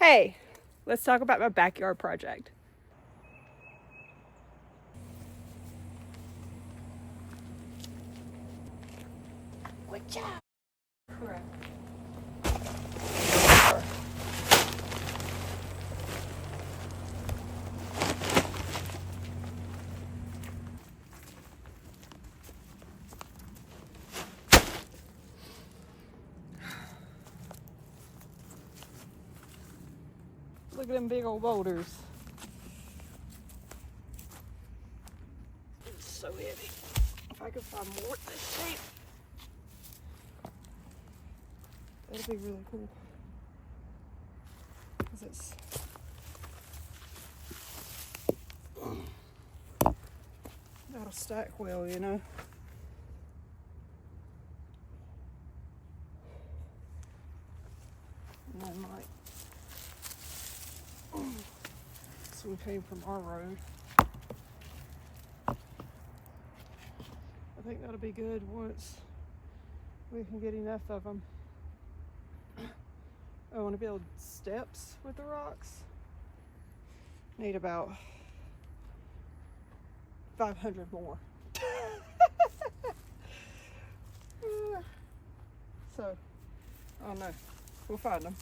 Hey, let's talk about my backyard project. Good job. Correct. Look at them big old boulders. It's so heavy. If I could find more this shape, that'd be really cool. Because it's that'll stack well, you know. And then like this one came from our road. I think that'll be good once we can get enough of them. I want to build steps with the rocks. Need about 500 more. So, I don't know. We'll find them.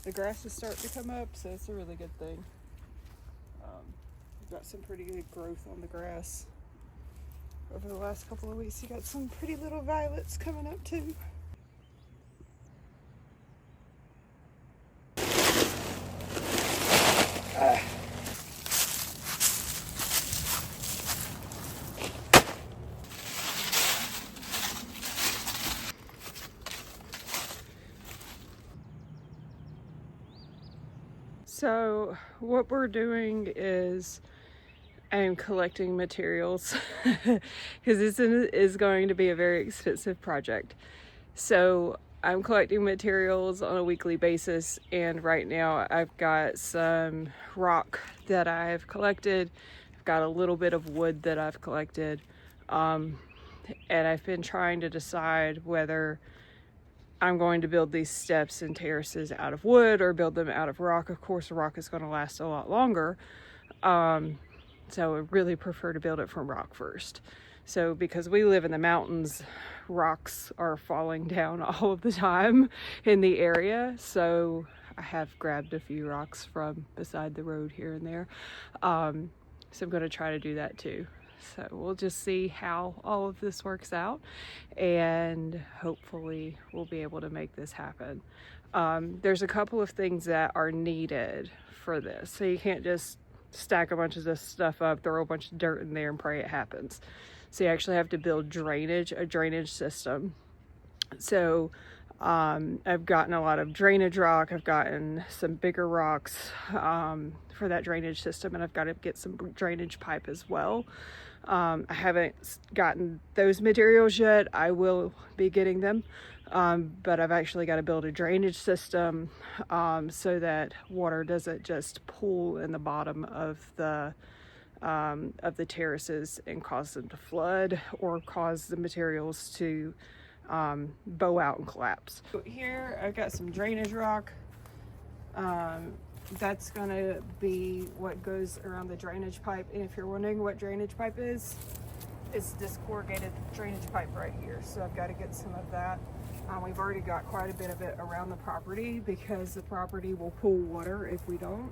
The grass is starting to come up, so it's a really good thing. We've got some pretty good growth on the grass. Over the last couple of weeks, you got some pretty little violets coming up too. So what we're doing is I'm collecting materials because this is going to be a very expensive project. So I'm collecting materials on a weekly basis, and right now I've got some rock that I've collected. I've got a little bit of wood that I've collected, and I've been trying to decide whether I'm going to build these steps and terraces out of wood or build them out of rock. Of course, the rock is going to last a lot longer. So I really prefer to build it from rock first. So because we live in the mountains, rocks are falling down all of the time in the area. So I have grabbed a few rocks from beside the road here and there. So I'm going to try to do that too. So we'll just see how all of this works out, and hopefully we'll be able to make this happen. There's a couple of things that are needed for this. So you can't just stack a bunch of this stuff up, throw a bunch of dirt in there and pray it happens. So you actually have to build a drainage system. So I've gotten a lot of drainage rock. I've gotten some bigger rocks for that drainage system, and I've got to get some drainage pipe as well. I haven't gotten those materials yet. I will be getting them, but I've actually got to build a drainage system so that water doesn't just pool in the bottom of the terraces and cause them to flood or cause the materials to bow out and collapse. So here I've got some drainage rock. That's gonna be what goes around the drainage pipe. And if you're wondering what drainage pipe is, it's this corrugated drainage pipe right here. So I've got to get some of that. We've already got quite a bit of it around the property because the property will pool water if we don't.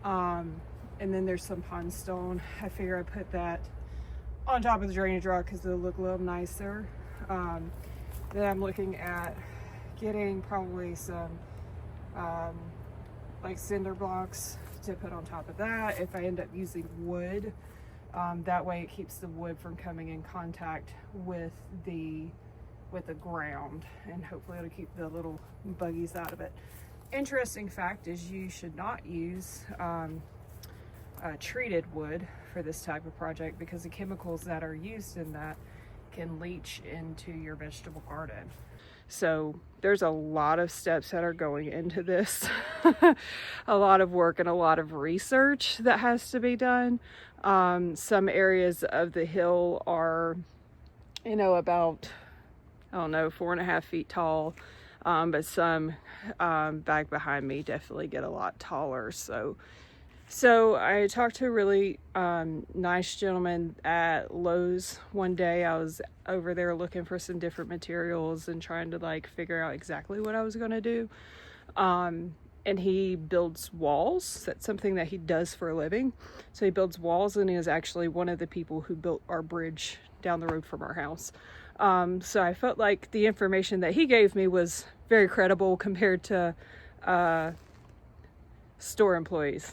And then there's some pond stone. I figure I put that on top of the drainage rock because it'll look a little nicer. Then I'm looking at getting probably some like cinder blocks to put on top of that if I end up using wood. That way it keeps the wood from coming in contact with the ground, and hopefully it'll keep the little buggies out of it. Interesting fact is you should not use treated wood for this type of project because the chemicals that are used in that can leach into your vegetable garden. So there's a lot of steps that are going into this. A lot of work and a lot of research that has to be done. Some areas of the hill are, about, I don't know, 4.5 feet tall. but some back behind me definitely get a lot taller. So I talked to a really nice gentleman at Lowe's one day. I was over there looking for some different materials and trying to like figure out exactly what I was going to do. And he builds walls. That's something that he does for a living. So he builds walls, and he is actually one of the people who built our bridge down the road from our house. So I felt like the information that he gave me was very credible compared to store employees.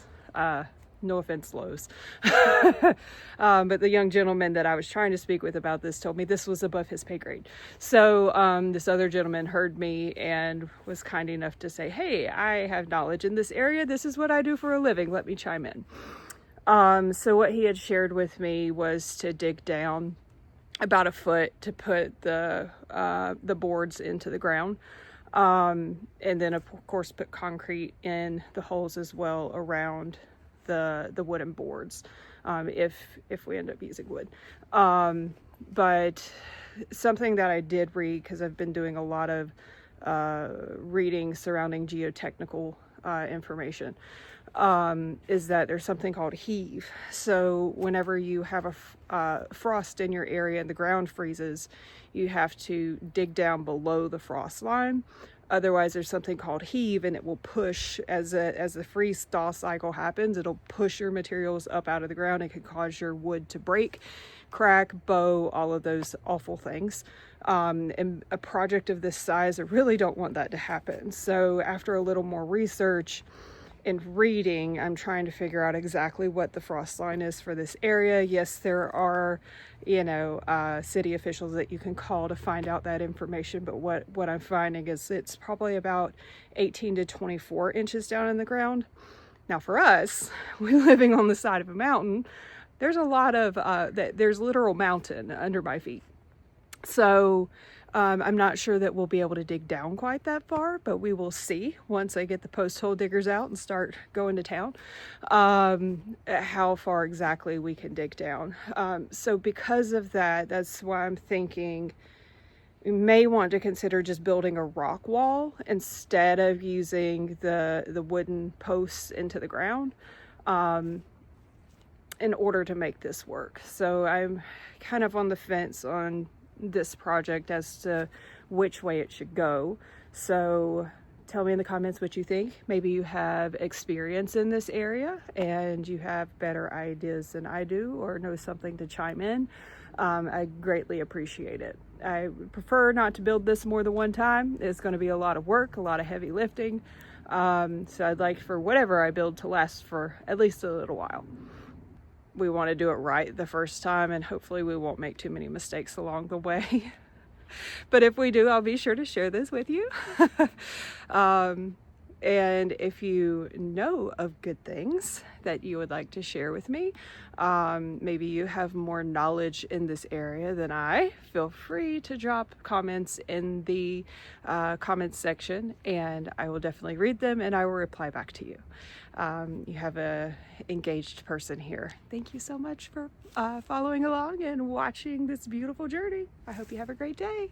No offense, Lowe's. But the young gentleman that I was trying to speak with about this told me this was above his pay grade. So this other gentleman heard me and was kind enough to say, hey, I have knowledge in this area. This is what I do for a living. Let me chime in. So what he had shared with me was to dig down about a foot to put the boards into the ground. And then of course put concrete in the holes as well around the wooden boards, if we end up using wood. But something that I did read, because I've been doing a lot of reading surrounding geotechnical information, is that there's something called heave. So whenever you have a frost in your area and the ground freezes, you have to dig down below the frost line. Otherwise, there's something called heave, and it will push as the freeze thaw cycle happens. It'll push your materials up out of the ground. It could cause your wood to break, crack, bow, all of those awful things. And a project of this size, I really don't want that to happen. So after a little more research and reading, I'm trying to figure out exactly what the frost line is for this area. Yes, there are, city officials that you can call to find out that information. But what I'm finding is it's probably about 18 to 24 inches down in the ground. Now for us, we're living on the side of a mountain. There's a lot of, there's literal mountain under my feet. So I'm not sure that we'll be able to dig down quite that far, but we will see once I get the post hole diggers out and start going to town, how far exactly we can dig down. So because of that, that's why I'm thinking we may want to consider just building a rock wall instead of using the wooden posts into the ground, in order to make this work. So I'm kind of on the fence on this project as to which way it should go. So tell me in the comments what you think. Maybe you have experience in this area and you have better ideas than I do, or know something to chime in. I greatly appreciate it. I prefer not to build this more than one time. It's going to be a lot of work, a lot of heavy lifting. So I'd like for whatever I build to last for at least a little while. We want to do it right the first time, and hopefully we won't make too many mistakes along the way. But if we do, I'll be sure to share this with you. And if you know of good things that you would like to share with me, maybe you have more knowledge in this area than I, feel free to drop comments in the comments section, and I will definitely read them and I will reply back to you. You have a engaged person here. Thank you so much for following along and watching this beautiful journey. I hope you have a great day.